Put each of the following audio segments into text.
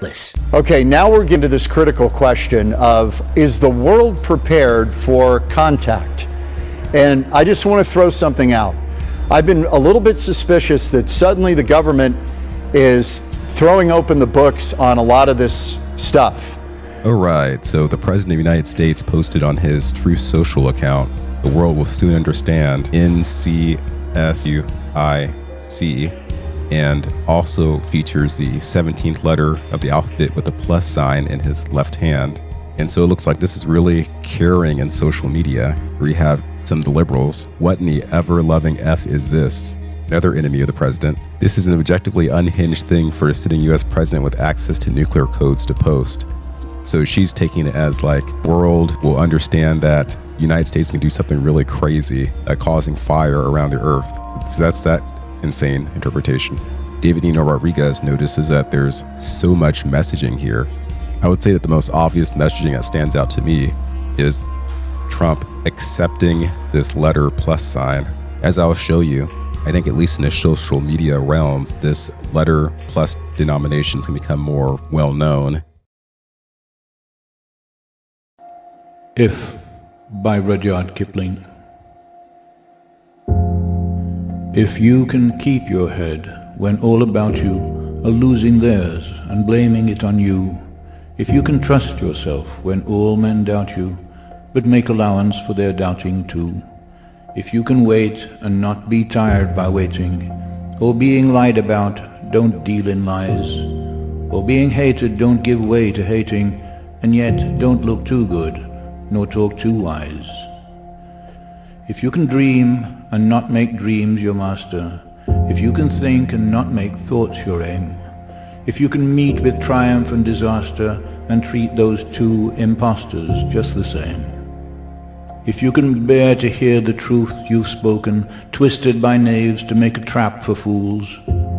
Atlas. Okay, now we're getting to this critical question of, is the world prepared for contact? And I just want to throw something out. I've been a little bit suspicious that suddenly the government is throwing open the books on a lot of this stuff. All right, so the President of the United States posted on his Truth Social account, "The world will soon understand NCSUIC," and also features the 17th letter of the alphabet with a plus sign in his left hand. And so it looks like this is really carrying in social media, where you have some of the liberals. What in the ever-loving F is this? Another enemy of the president. This is an objectively unhinged thing for a sitting US president with access to nuclear codes to post. So she's taking it as like, world will understand that United States can do something really crazy, causing fire around the earth. So that's that insane interpretation. David Nino Rodriguez notices that there's so much messaging here. I would say that the most obvious messaging that stands out to me is Trump accepting this letter plus sign. As I'll show you, I think at least in the social media realm, this letter plus denomination can become more well known. If, by Rudyard Kipling. If you can keep your head when all about you are losing theirs and blaming it on you, if you can trust yourself when all men doubt you, but make allowance for their doubting too, if you can wait and not be tired by waiting, or being lied about, don't deal in lies, or being hated, don't give way to hating, and yet don't look too good, nor talk too wise. If you can dream and not make dreams your master, if you can think and not make thoughts your aim, if you can meet with triumph and disaster and treat those two impostors just the same, if you can bear to hear the truth you've spoken, twisted by knaves to make a trap for fools,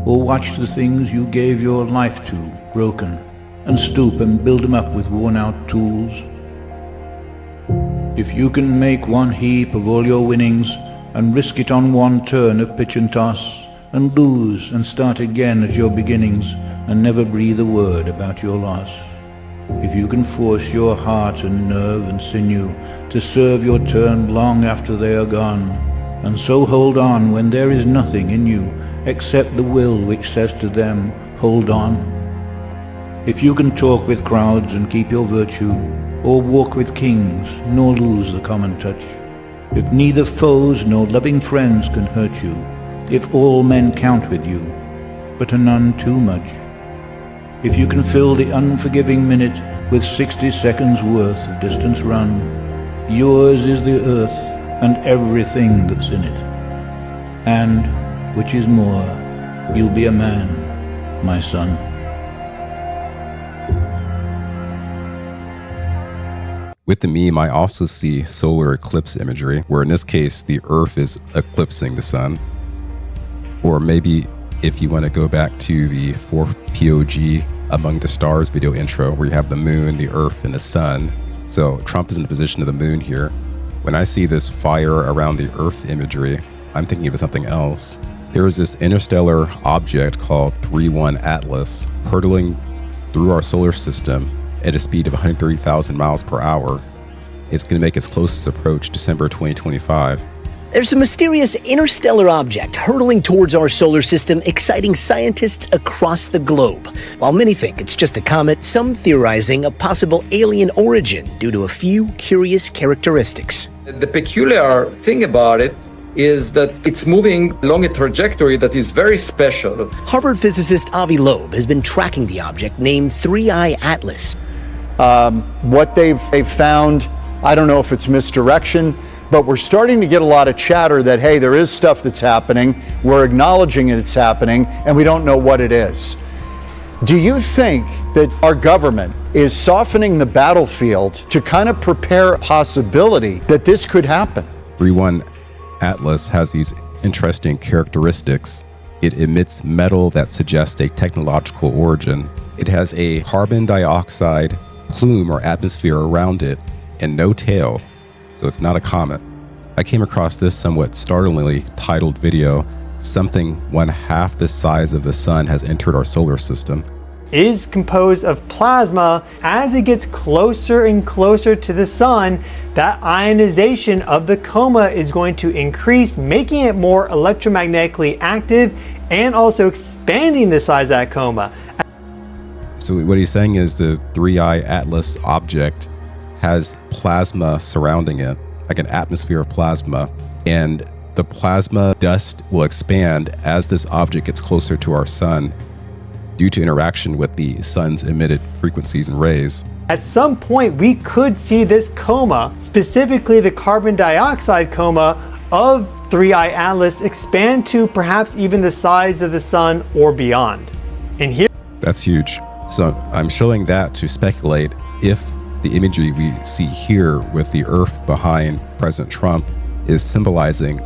or watch the things you gave your life to broken, and stoop and build them up with worn-out tools, if you can make one heap of all your winnings and risk it on one turn of pitch and toss, and lose and start again at your beginnings and never breathe a word about your loss, if you can force your heart and nerve and sinew to serve your turn long after they are gone, and so hold on when there is nothing in you except the will which says to them, hold on, if you can talk with crowds and keep your virtue, or walk with kings, nor lose the common touch, if neither foes nor loving friends can hurt you, if all men count with you, but are none too much, if you can fill the unforgiving minute with 60 seconds worth of distance run, yours is the earth and everything that's in it, and, which is more, you'll be a man, my son. With the meme, I also see solar eclipse imagery, where in this case, the Earth is eclipsing the sun. Or maybe if you want to go back to the fourth POG Among the Stars video intro, where you have the moon, the Earth, and the sun. So Trump is in the position of the moon here. When I see this fire around the Earth imagery, I'm thinking of something else. There is this interstellar object called 3-1 Atlas hurtling through our solar system at a speed of 130,000 miles per hour. It's going to make its closest approach December 2025. There's a mysterious interstellar object hurtling towards our solar system, exciting scientists across the globe. While many think it's just a comet, some theorizing a possible alien origin due to a few curious characteristics. The peculiar thing about it is that it's moving along a trajectory that is very special. Harvard physicist Avi Loeb has been tracking the object named 3-I Atlas. What they've found, I don't know if it's misdirection, but we're starting to get a lot of chatter that, hey, there is stuff that's happening, we're acknowledging it's happening, and we don't know what it is. Do you think that our government is softening the battlefield to kind of prepare a possibility that this could happen? 3-1 Atlas has these interesting characteristics. It emits metal that suggests a technological origin. It has a carbon dioxide plume or atmosphere around it and no tail, so it's not a comet. I came across this somewhat startlingly titled video, "Something 1/2 the size of the sun has entered our solar system." is composed of plasma. As it gets closer and closer to the sun, that ionization of the coma is going to increase, making it more electromagnetically active and also expanding the size of that coma. So what he's saying is the 3I Atlas object has plasma surrounding it, like an atmosphere of plasma, and the plasma dust will expand as this object gets closer to our sun due to interaction with the sun's emitted frequencies and rays. At some point, we could see this coma, specifically the carbon dioxide coma of 3I Atlas, expand to perhaps even the size of the sun or beyond. And here, that's huge. So I'm showing that to speculate if the imagery we see here with the Earth behind President Trump is symbolizing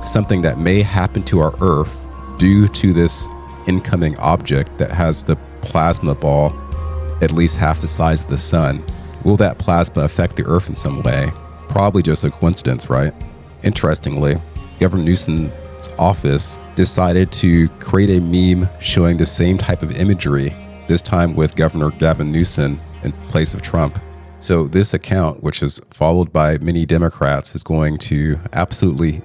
something that may happen to our Earth due to this incoming object that has the plasma ball at least half the size of the sun. Will that plasma affect the Earth in some way? Probably just a coincidence, right? Interestingly, Governor Newsom's office decided to create a meme showing the same type of imagery, this time with Governor Gavin Newsom in place of Trump. So this account, which is followed by many Democrats, is going to absolutely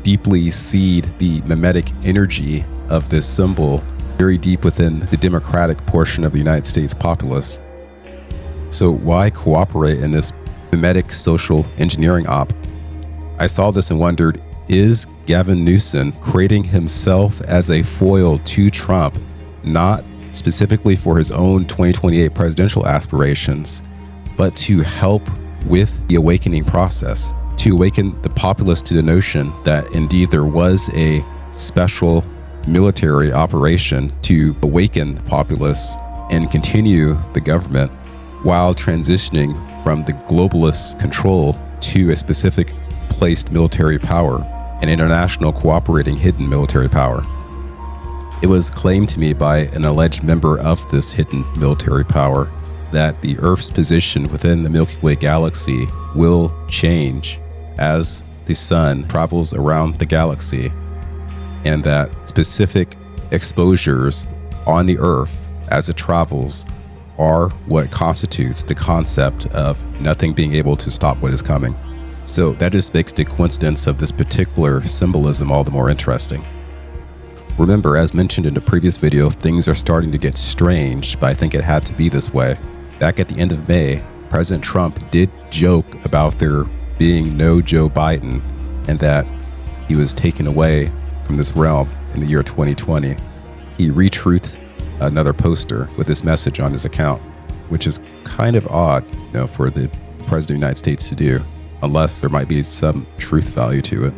deeply seed the mimetic energy of this symbol very deep within the Democratic portion of the United States populace. So why cooperate in this mimetic social engineering op? I saw this and wondered, is Gavin Newsom creating himself as a foil to Trump, not specifically for his own 2028 presidential aspirations, but to help with the awakening process, to awaken the populace to the notion that indeed there was a special military operation to awaken the populace and continue the government while transitioning from the globalist control to a specific placed military power, an international cooperating hidden military power. It was claimed to me by an alleged member of this hidden military power that the Earth's position within the Milky Way galaxy will change as the sun travels around the galaxy, and that specific exposures on the Earth as it travels are what constitutes the concept of nothing being able to stop what is coming. So that just makes the coincidence of this particular symbolism all the more interesting. Remember, as mentioned in the previous video, things are starting to get strange, but I think it had to be this way. Back at the end of May, President Trump did joke about there being no Joe Biden and that he was taken away from this realm in the year 2020. He retruthed another poster with this message on his account, which is kind of odd, for the President of the United States to do, unless there might be some truth value to it.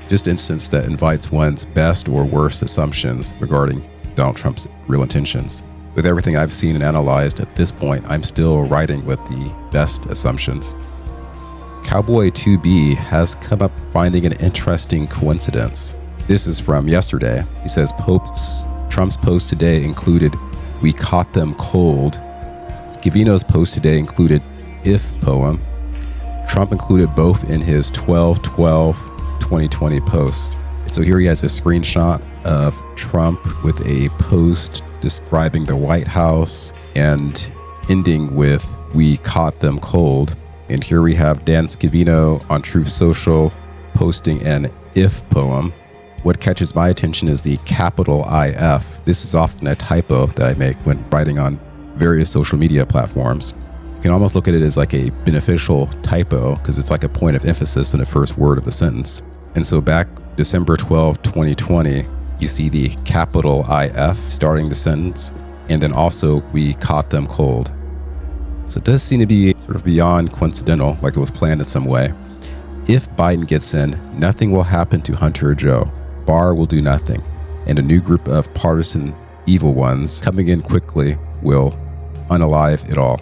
Just an instance that invites one's best or worst assumptions regarding Donald Trump's real intentions. With everything I've seen and analyzed at this point, I'm still writing with the best assumptions. Cowboy 2B has come up finding an interesting coincidence. This is from yesterday. He says Trump's post today included "We Caught Them Cold." Gavino's post today included "If" poem. Trump included both in his 12/12/2020 post. So here he has a screenshot of Trump with a post describing the White House and ending with "We caught them cold." And here we have Dan Scavino on Truth Social posting an "If" poem. What catches my attention is the capital IF. This is often a typo that I make when writing on various social media platforms. You can almost look at it as like a beneficial typo because it's like a point of emphasis in the first word of the sentence. And so back December 12, 2020, you see the capital IF starting the sentence, and then also "We caught them cold." So it does seem to be sort of beyond coincidental, like it was planned in some way. If Biden gets in, nothing will happen to Hunter or Joe. Barr will do nothing, and a new group of partisan evil ones coming in quickly will unalive it all.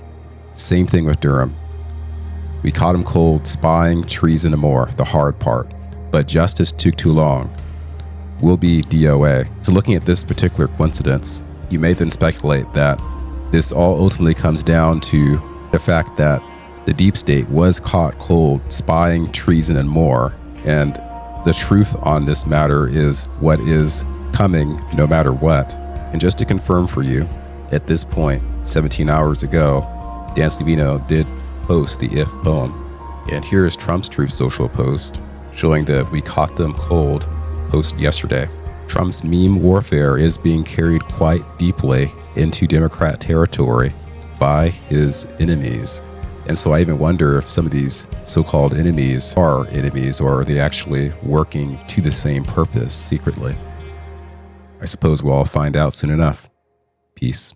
Same thing with Durham. We caught him cold, spying, treason, and more, the hard part. But justice took too long. Will be DOA. So looking at this particular coincidence, you may then speculate that this all ultimately comes down to the fact that the deep state was caught cold, spying, treason, and more. And the truth on this matter is what is coming no matter what. And just to confirm for you, At this point, 17 hours ago, Dan Scavino did post the If poem. And here is Trump's Truth Social post showing that we caught them cold post yesterday. Trump's meme warfare is being carried quite deeply into Democrat territory by his enemies. And so I even wonder if some of these so-called enemies are enemies, or are they actually working to the same purpose secretly? I suppose we'll all find out soon enough. Peace.